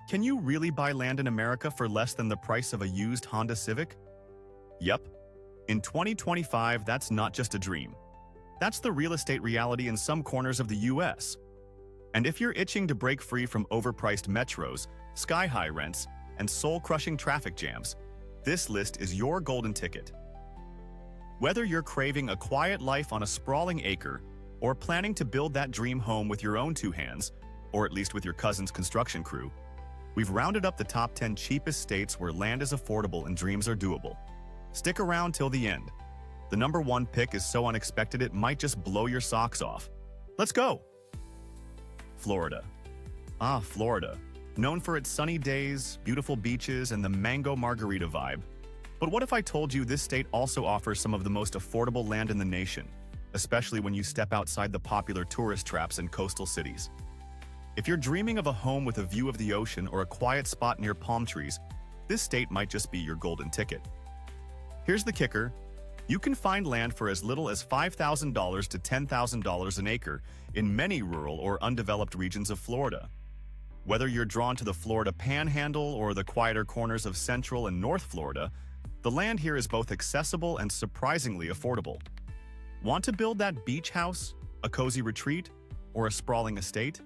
Can you really buy land in America for less than the price of a used Honda Civic? Yep. In 2025, that's not just a dream. That's the real estate reality in some corners of the US. And if you're itching to break free from overpriced metros, sky-high rents, and soul-crushing traffic jams, this list is your golden ticket. Whether you're craving a quiet life on a sprawling acre, or planning to build that dream home with your own two hands, or at least with your cousin's construction crew, we've rounded up the top 10 cheapest states where land is affordable and dreams are doable. Stick around till the end. The number one pick is so unexpected it might just blow your socks off. Let's go! Florida. Florida. Known for its sunny days, beautiful beaches, and the mango margarita vibe. But what if I told you this state also offers some of the most affordable land in the nation, especially when you step outside the popular tourist traps in coastal cities? If you're dreaming of a home with a view of the ocean or a quiet spot near palm trees, this state might just be your golden ticket. Here's the kicker. You can find land for as little as $5,000 to $10,000 an acre in many rural or undeveloped regions of Florida. Whether you're drawn to the Florida Panhandle or the quieter corners of Central and North Florida, the land here is both accessible and surprisingly affordable. Want to build that beach house, a cozy retreat, or a sprawling estate?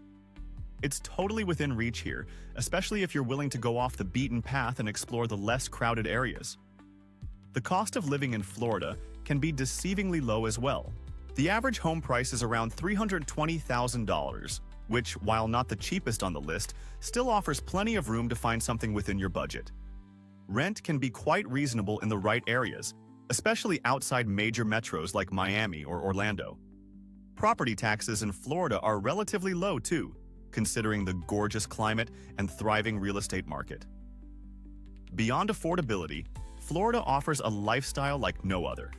It's totally within reach here, especially if you're willing to go off the beaten path and explore the less crowded areas. The cost of living in Florida can be deceivingly low as well. The average home price is around $320,000, which, while not the cheapest on the list, still offers plenty of room to find something within your budget. Rent can be quite reasonable in the right areas, especially outside major metros like Miami or Orlando. Property taxes in Florida are relatively low too, considering the gorgeous climate and thriving real estate market. Beyond affordability, Florida offers a lifestyle like no other.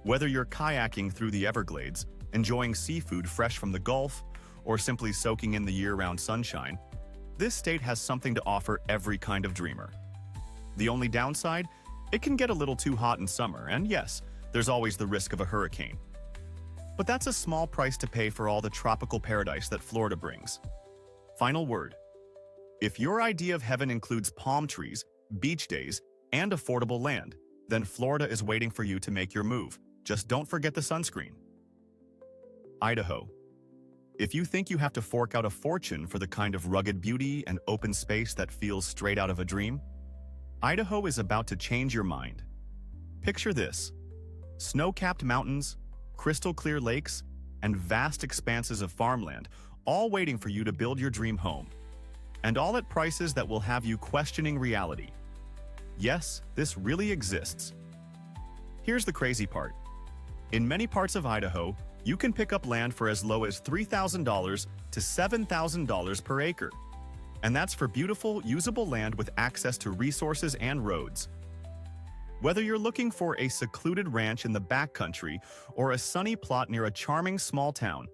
Whether you're kayaking through the Everglades, enjoying seafood fresh from the Gulf, or simply soaking in the year-round sunshine, this state has something to offer every kind of dreamer. The only downside? It can get a little too hot in summer, and yes, there's always the risk of a hurricane. But that's a small price to pay for all the tropical paradise that Florida brings. Final word. If your idea of heaven includes palm trees, beach days, and affordable land, then Florida is waiting for you to make your move. Just don't forget the sunscreen. Idaho. If you think you have to fork out a fortune for the kind of rugged beauty and open space that feels straight out of a dream, Idaho is about to change your mind. Picture this: snow-capped mountains, crystal-clear lakes, and vast expanses of farmland, all waiting for you to build your dream home. And all at prices that will have you questioning reality. Yes, this really exists. Here's the crazy part. In many parts of Idaho, you can pick up land for as low as $3,000 to $7,000 per acre. And that's for beautiful, usable land with access to resources and roads. Whether you're looking for a secluded ranch in the backcountry or a sunny plot near a charming small town,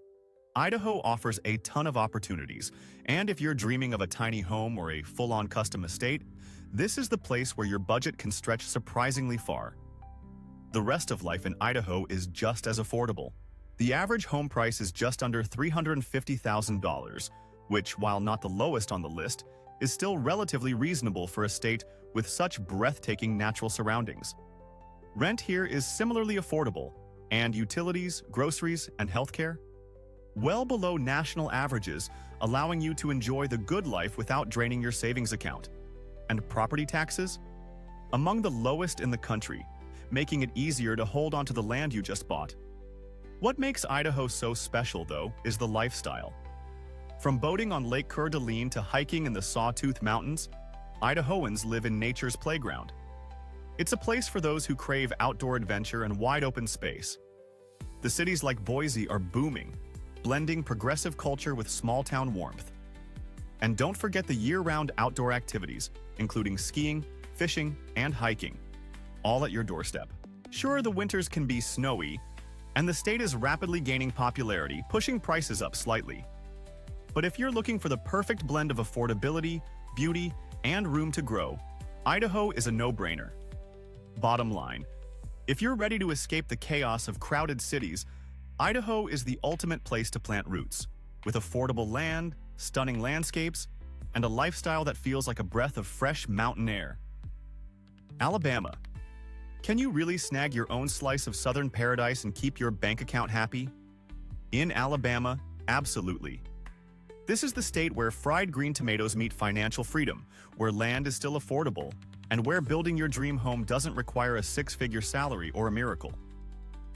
Idaho offers a ton of opportunities. And if you're dreaming of a tiny home or a full-on custom estate, this is the place where your budget can stretch surprisingly far. The rest of life in Idaho is just as affordable. The average home price is just under $350,000, which, while not the lowest on the list, is still relatively reasonable for a state with such breathtaking natural surroundings. Rent here is similarly affordable, and utilities, groceries, and healthcare? Well below national averages, allowing you to enjoy the good life without draining your savings account. And property taxes? Among the lowest in the country, making it easier to hold onto the land you just bought. What makes Idaho so special, though, is the lifestyle. From boating on Lake Coeur d'Alene to hiking in the Sawtooth Mountains, Idahoans live in nature's playground. It's a place for those who crave outdoor adventure and wide-open space. The cities like Boise are booming, blending progressive culture with small-town warmth. And don't forget the year-round outdoor activities, including skiing, fishing, and hiking, all at your doorstep. Sure, the winters can be snowy, and the state is rapidly gaining popularity, pushing prices up slightly. But if you're looking for the perfect blend of affordability, beauty, and room to grow, Idaho is a no-brainer. Bottom line, if you're ready to escape the chaos of crowded cities, Idaho is the ultimate place to plant roots, with affordable land, stunning landscapes, and a lifestyle that feels like a breath of fresh mountain air. Alabama. Can you really snag your own slice of southern paradise and keep your bank account happy? In Alabama, absolutely. This is the state where fried green tomatoes meet financial freedom, where land is still affordable, and where building your dream home doesn't require a six-figure salary or a miracle.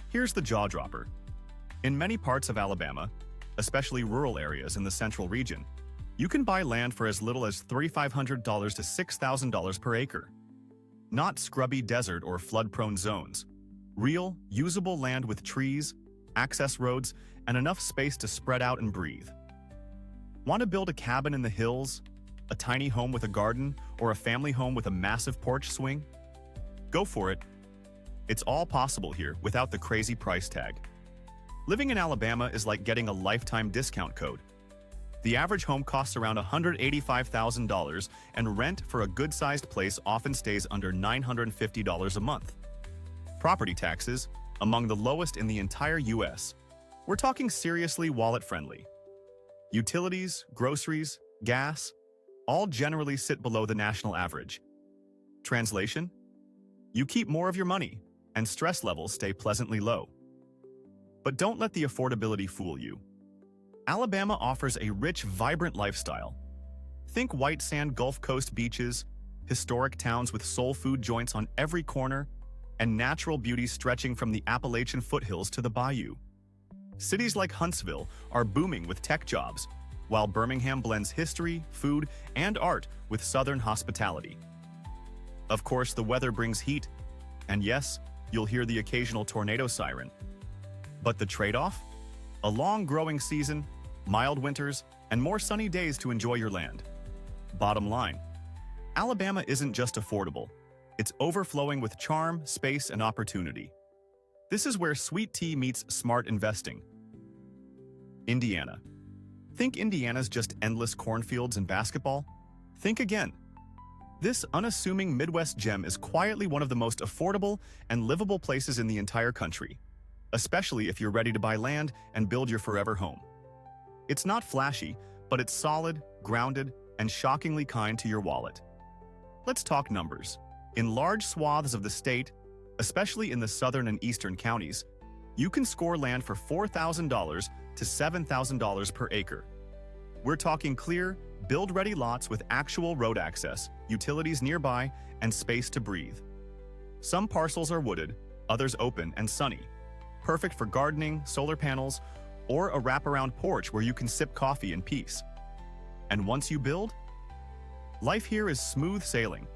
Here's the jaw-dropper. In many parts of Alabama, especially rural areas in the central region, you can buy land for as little as $3,500 to $6,000 per acre. Not scrubby desert or flood-prone zones. Real, usable land with trees, access roads, and enough space to spread out and breathe. Want to build a cabin in the hills, a tiny home with a garden, or a family home with a massive porch swing? Go for it. It's all possible here without the crazy price tag. Living in Alabama is like getting a lifetime discount code. The average home costs around $185,000, and rent for a good-sized place often stays under $950 a month. Property taxes, among the lowest in the entire U.S. We're talking seriously wallet-friendly. Utilities, groceries, gas, all generally sit below the national average. Translation? You keep more of your money, and stress levels stay pleasantly low. But don't let the affordability fool you. Alabama offers a rich, vibrant lifestyle. Think white sand Gulf Coast beaches, historic towns with soul food joints on every corner, and natural beauty stretching from the Appalachian foothills to the bayou. Cities like Huntsville are booming with tech jobs, while Birmingham blends history, food, and art with southern hospitality. Of course, the weather brings heat, and yes, you'll hear the occasional tornado siren. But the trade-off? A long growing season, mild winters, and more sunny days to enjoy your land. Bottom line, Alabama isn't just affordable, it's overflowing with charm, space, and opportunity. This is where sweet tea meets smart investing. Indiana. Think Indiana's just endless cornfields and basketball? Think again. This unassuming Midwest gem is quietly one of the most affordable and livable places in the entire country, especially if you're ready to buy land and build your forever home. It's not flashy, but it's solid, grounded, and shockingly kind to your wallet. Let's talk numbers. In large swaths of the state, especially in the southern and eastern counties, you can score land for $4,000 to $7,000 per acre. We're talking clear, build-ready lots with actual road access, utilities nearby, and space to breathe. Some parcels are wooded, others open and sunny, perfect for gardening, solar panels, or a wraparound porch where you can sip coffee in peace. And once you build, life here is smooth sailing.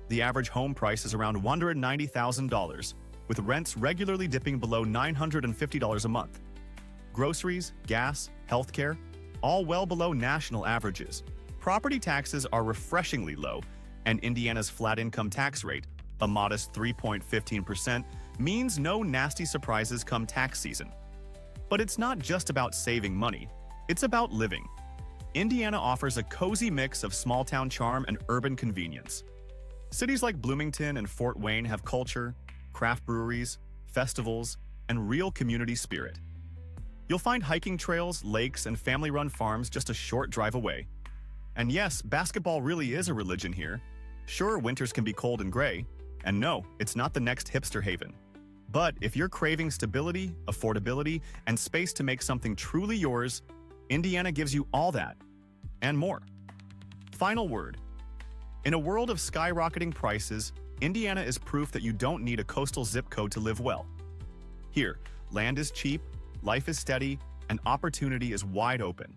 The average home price is around $190,000, with rents regularly dipping below $950 a month. Groceries, gas, healthcare, all well below national averages. Property taxes are refreshingly low, and Indiana's flat income tax rate, a modest 3.15%, means no nasty surprises come tax season. But it's not just about saving money, it's about living. Indiana offers a cozy mix of small-town charm and urban convenience. Cities like Bloomington and Fort Wayne have culture, craft breweries, festivals, and real community spirit. You'll find hiking trails, lakes, and family-run farms just a short drive away. And yes, basketball really is a religion here. Sure, winters can be cold and gray, and no, it's not the next hipster haven. But if you're craving stability, affordability, and space to make something truly yours, Indiana gives you all that, and more. Final word. In a world of skyrocketing prices, Indiana is proof that you don't need a coastal zip code to live well. Here, land is cheap, life is steady, and opportunity is wide open.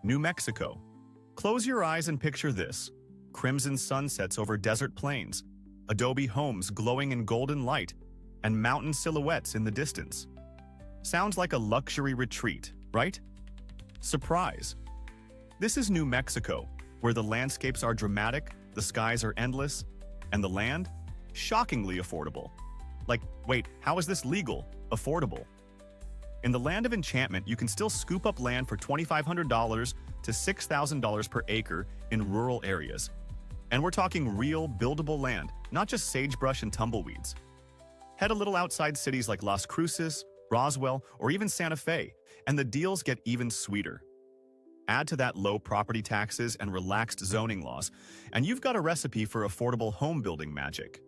New Mexico. Close your eyes and picture this. Crimson sunsets over desert plains, adobe homes glowing in golden light, and mountain silhouettes in the distance. Sounds like a luxury retreat, right? Surprise! This is New Mexico, where the landscapes are dramatic, the skies are endless, and the land? Shockingly affordable. Like, wait, how is this legal? Affordable. In the land of enchantment, you can still scoop up land for $2,500 to $6,000 per acre in rural areas. And we're talking real, buildable land, not just sagebrush and tumbleweeds. Head a little outside cities like Las Cruces, Roswell, or even Santa Fe, and the deals get even sweeter. Add to that low property taxes and relaxed zoning laws, and you've got a recipe for affordable home building magic.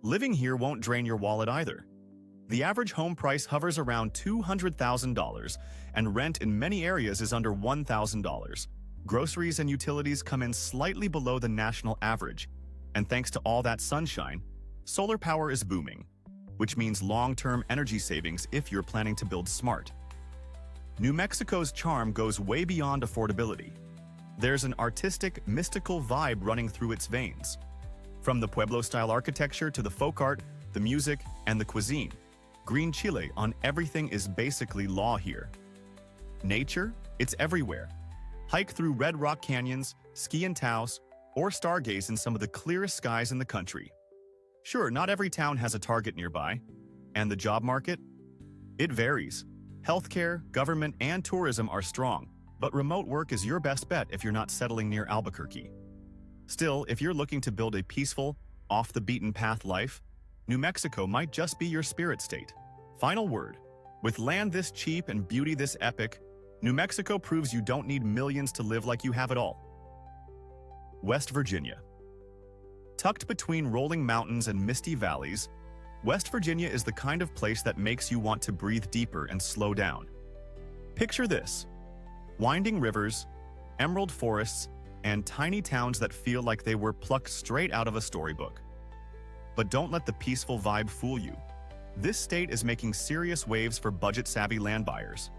Living here won't drain your wallet either. The average home price hovers around $200,000, and rent in many areas is under $1,000. Groceries and utilities come in slightly below the national average, and thanks to all that sunshine, solar power is booming, which means long-term energy savings if you're planning to build smart. New Mexico's charm goes way beyond affordability. There's an artistic, mystical vibe running through its veins. From the Pueblo-style architecture to the folk art, the music, and the cuisine, green chile on everything is basically law here. Nature? It's everywhere. Hike through red rock canyons, ski in Taos, or stargaze in some of the clearest skies in the country. Sure, not every town has a Target nearby. And the job market? It varies. Healthcare, government, and tourism are strong, but remote work is your best bet if you're not settling near Albuquerque. Still, if you're looking to build a peaceful, off-the-beaten-path life, New Mexico might just be your spirit state. Final word. With land this cheap and beauty this epic, New Mexico proves you don't need millions to live like you have it all. West Virginia. Tucked between rolling mountains and misty valleys, West Virginia is the kind of place that makes you want to breathe deeper and slow down. Picture this: winding rivers, emerald forests, and tiny towns that feel like they were plucked straight out of a storybook. But don't let the peaceful vibe fool you. This state is making serious waves for budget-savvy land buyers.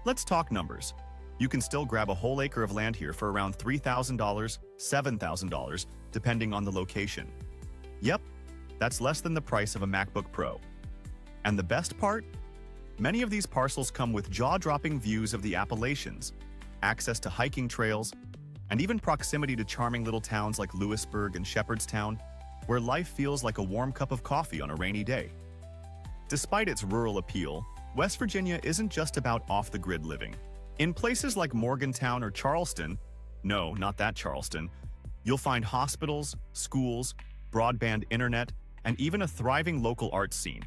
Let's talk numbers. You can still grab a whole acre of land here for around $3,000, $7,000, depending on the location. Yep, that's less than the price of a MacBook Pro. And the best part? Many of these parcels come with jaw-dropping views of the Appalachians, access to hiking trails, and even proximity to charming little towns like Lewisburg and Shepherdstown, where life feels like a warm cup of coffee on a rainy day. Despite its rural appeal, West Virginia isn't just about off-the-grid living. In places like Morgantown or Charleston, no, not that Charleston, you'll find hospitals, schools, broadband internet, and even a thriving local arts scene.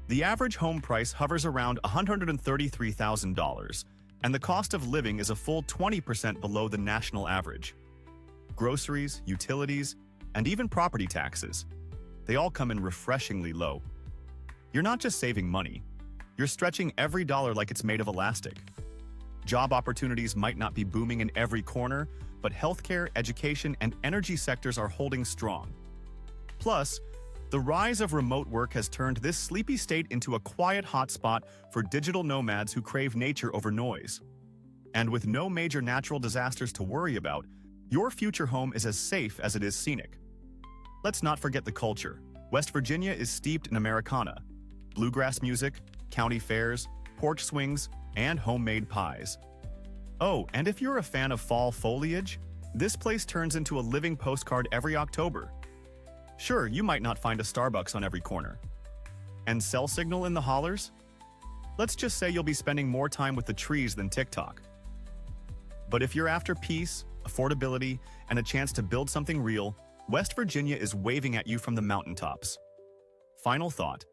The average home price hovers around $133,000, and the cost of living is a full 20% below the national average. Groceries, utilities, and even property taxes, they all come in refreshingly low. You're not just saving money, you're stretching every dollar like it's made of elastic. Job opportunities might not be booming in every corner, but healthcare, education, and energy sectors are holding strong. Plus, the rise of remote work has turned this sleepy state into a quiet hotspot for digital nomads who crave nature over noise. And with no major natural disasters to worry about, your future home is as safe as it is scenic. Let's not forget the culture. West Virginia is steeped in Americana, bluegrass music, county fairs, porch swings, and homemade pies. Oh, and if you're a fan of fall foliage, this place turns into a living postcard every October. Sure, you might not find a Starbucks on every corner. And cell signal in the hollers? Let's just say you'll be spending more time with the trees than TikTok. But if you're after peace, affordability, and a chance to build something real, West Virginia is waving at you from the mountaintops. Final thought: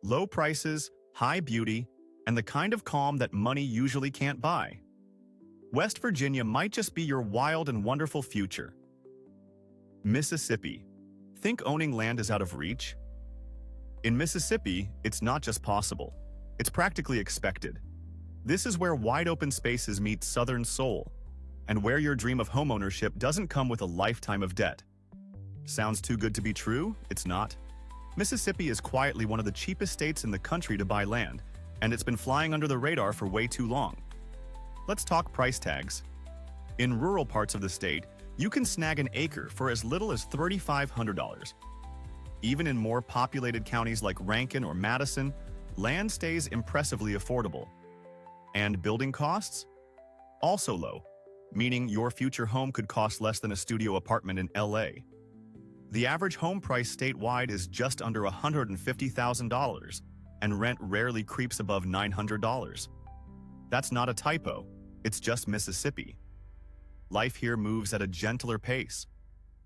low prices, high beauty, and the kind of calm that money usually can't buy. West Virginia might just be your wild and wonderful future. Mississippi. Think owning land is out of reach? In Mississippi, it's not just possible. It's practically expected. This is where wide-open spaces meet Southern soul, and where your dream of homeownership doesn't come with a lifetime of debt. Sounds too good to be true? It's not. Mississippi is quietly one of the cheapest states in the country to buy land, and it's been flying under the radar for way too long. Let's talk price tags. In rural parts of the state, you can snag an acre for as little as $3,500. Even in more populated counties like Rankin or Madison, land stays impressively affordable. And building costs? Also low, meaning your future home could cost less than a studio apartment in LA. The average home price statewide is just under $150,000, and rent rarely creeps above $900. That's not a typo, it's just Mississippi. Life here moves at a gentler pace.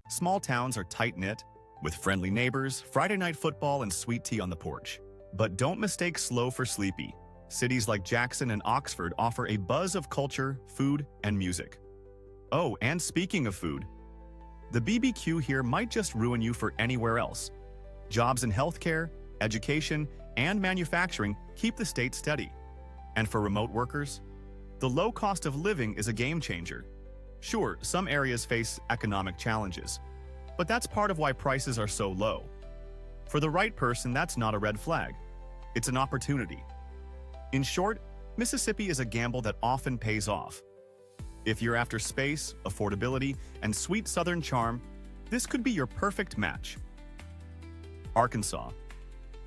Small towns are tight-knit, with friendly neighbors, Friday night football, and sweet tea on the porch. But don't mistake slow for sleepy. Cities like Jackson and Oxford offer a buzz of culture, food, and music. Oh, and speaking of food, the BBQ here might just ruin you for anywhere else. Jobs in healthcare, education, and manufacturing keep the state steady. And for remote workers, the low cost of living is a game changer. Sure, some areas face economic challenges, but that's part of why prices are so low. For the right person, that's not a red flag. It's an opportunity. In short, Mississippi is a gamble that often pays off. If you're after space, affordability, and sweet southern charm, this could be your perfect match. Arkansas.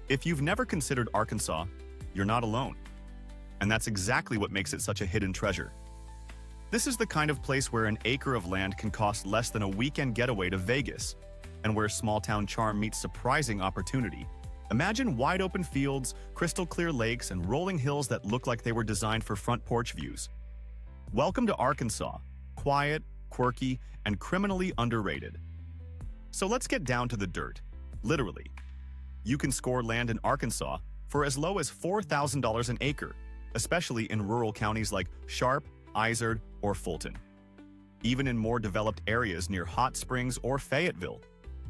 If you've never considered Arkansas, you're not alone. And that's exactly what makes it such a hidden treasure. This is the kind of place where an acre of land can cost less than a weekend getaway to Vegas, and where small-town charm meets surprising opportunity. Imagine wide-open fields, crystal-clear lakes, and rolling hills that look like they were designed for front porch views. Welcome to Arkansas, quiet, quirky, and criminally underrated. So let's get down to the dirt, literally. You can score land in Arkansas for as low as $4,000 an acre, especially in rural counties like Sharp, Izard, or Fulton. Even in more developed areas near Hot Springs or Fayetteville,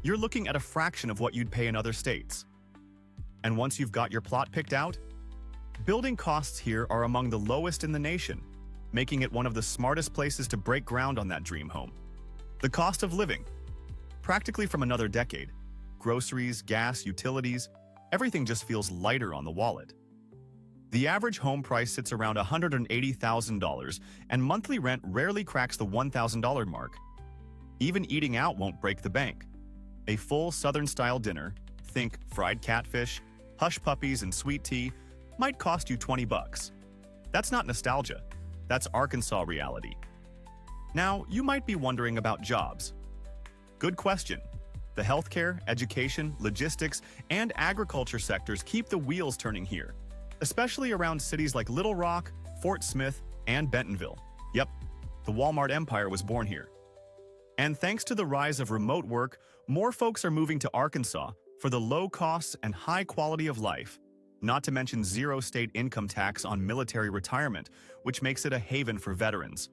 you're looking at a fraction of what you'd pay in other states. And once you've got your plot picked out, building costs here are among the lowest in the nation, making it one of the smartest places to break ground on that dream home. The cost of living, practically from another decade. Groceries, gas, utilities, everything just feels lighter on the wallet. The average home price sits around $180,000, and monthly rent rarely cracks the $1,000 mark. Even eating out won't break the bank. A full Southern-style dinner, think fried catfish, hush puppies, and sweet tea, might cost you $20. That's not nostalgia. That's Arkansas reality. Now, you might be wondering about jobs. Good question. The healthcare, education, logistics, and agriculture sectors keep the wheels turning here, especially around cities like Little Rock, Fort Smith, and Bentonville. Yep, the Walmart empire was born here. And thanks to the rise of remote work, more folks are moving to Arkansas for the low costs and high quality of life, not to mention zero state income tax on military retirement, which makes it a haven for veterans.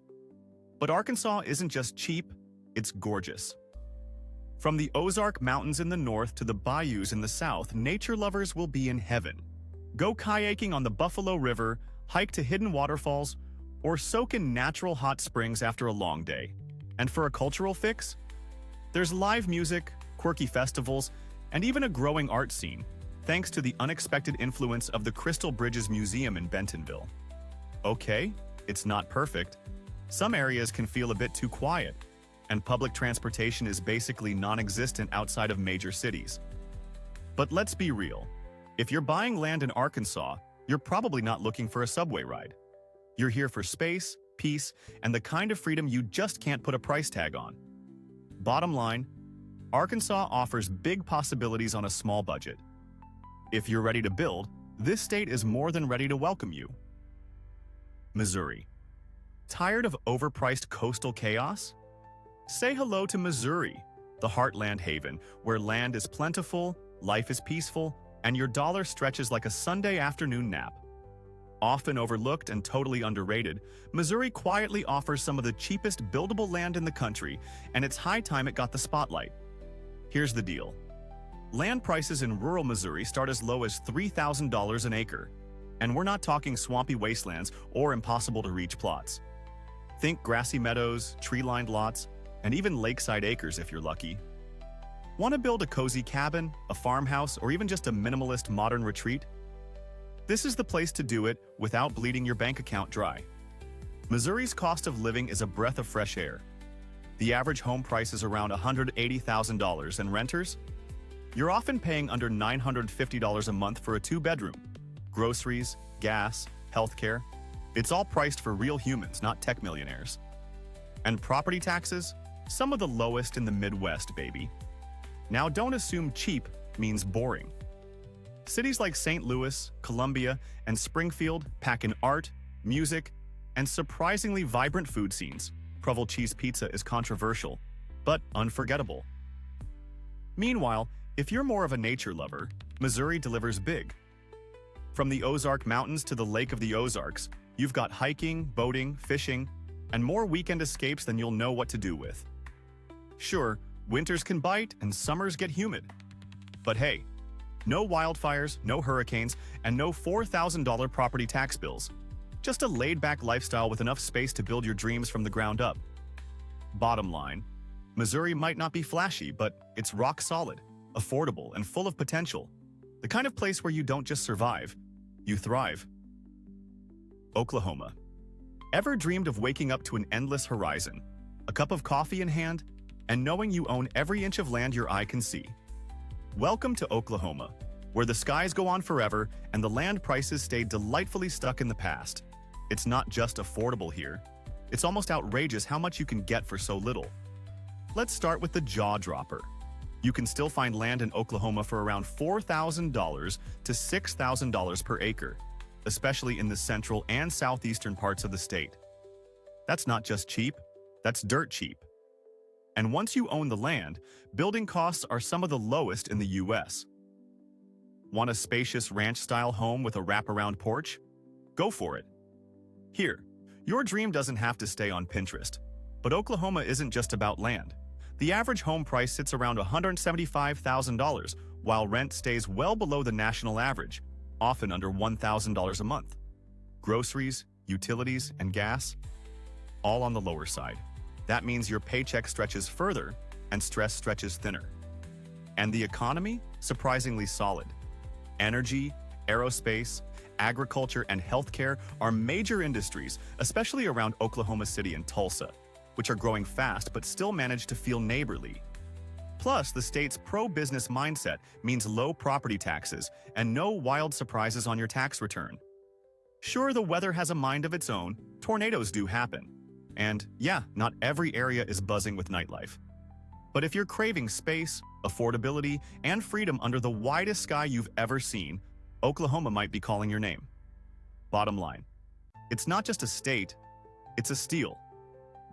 But Arkansas isn't just cheap, it's gorgeous. From the Ozark Mountains in the north to the bayous in the south, nature lovers will be in heaven. Go kayaking on the Buffalo River, hike to hidden waterfalls, or soak in natural hot springs after a long day. And for a cultural fix, there's live music, quirky festivals, and even a growing art scene, thanks to the unexpected influence of the Crystal Bridges Museum in Bentonville. Okay, it's not perfect. Some areas can feel a bit too quiet, and public transportation is basically non-existent outside of major cities. But let's be real. If you're buying land in Arkansas, you're probably not looking for a subway ride. You're here for space, peace, and the kind of freedom you just can't put a price tag on. Bottom line, Arkansas offers big possibilities on a small budget. If you're ready to build, this state is more than ready to welcome you. Missouri. Tired of overpriced coastal chaos? Say hello to Missouri, the heartland haven, where land is plentiful, life is peaceful, and your dollar stretches like a Sunday afternoon nap. Often overlooked and totally underrated, Missouri quietly offers some of the cheapest buildable land in the country, and it's high time it got the spotlight. Here's the deal. Land prices in rural Missouri start as low as $3,000 an acre, and we're not talking swampy wastelands or impossible-to-reach plots. Think grassy meadows, tree-lined lots, and even lakeside acres if you're lucky. Want to build a cozy cabin, a farmhouse, or even just a minimalist modern retreat? This is the place to do it without bleeding your bank account dry. Missouri's cost of living is a breath of fresh air. The average home price is around $180,000, and renters? You're often paying under $950 a month for a two-bedroom. Groceries, gas, healthcare, it's all priced for real humans, not tech millionaires. And property taxes? Some of the lowest in the Midwest, baby. Now don't assume cheap means boring. Cities like St. Louis, Columbia, and Springfield pack in art, music, and surprisingly vibrant food scenes. Provel cheese pizza is controversial, but unforgettable. Meanwhile, if you're more of a nature lover, Missouri delivers big. From the Ozark Mountains to the Lake of the Ozarks, you've got hiking, boating, fishing, and more weekend escapes than you'll know what to do with. Sure, winters can bite and summers get humid. But hey, no wildfires, no hurricanes, and no $4,000 property tax bills. Just a laid-back lifestyle with enough space to build your dreams from the ground up. Bottom line, Missouri might not be flashy, but it's rock solid, affordable, and full of potential. The kind of place where you don't just survive, you thrive. Oklahoma. Ever dreamed of waking up to an endless horizon, a cup of coffee in hand, and knowing you own every inch of land your eye can see? Welcome to Oklahoma, where the skies go on forever and the land prices stay delightfully stuck in the past. It's not just affordable here. It's almost outrageous how much you can get for so little. Let's start with the jaw-dropper. You can still find land in Oklahoma for around $4,000 to $6,000 per acre, especially in the central and southeastern parts of the state. That's not just cheap, that's dirt cheap. And once you own the land, building costs are some of the lowest in the U.S. Want a spacious ranch-style home with a wraparound porch? Go for it. Here, your dream doesn't have to stay on Pinterest. But Oklahoma isn't just about land. The average home price sits around $175,000, while rent stays well below the national average, often under $1,000 a month. Groceries, utilities, and gas, all on the lower side. That means your paycheck stretches further and stress stretches thinner. And the economy? Surprisingly solid. Energy, aerospace, agriculture, and healthcare are major industries, especially around Oklahoma City and Tulsa, which are growing fast but still manage to feel neighborly. Plus, the state's pro-business mindset means low property taxes and no wild surprises on your tax return. Sure, the weather has a mind of its own, tornadoes do happen. And yeah, not every area is buzzing with nightlife. But if you're craving space, affordability, and freedom under the widest sky you've ever seen, Oklahoma might be calling your name. Bottom line, it's not just a state, it's a steal.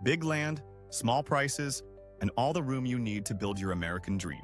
Big land, small prices, and all the room you need to build your American dream.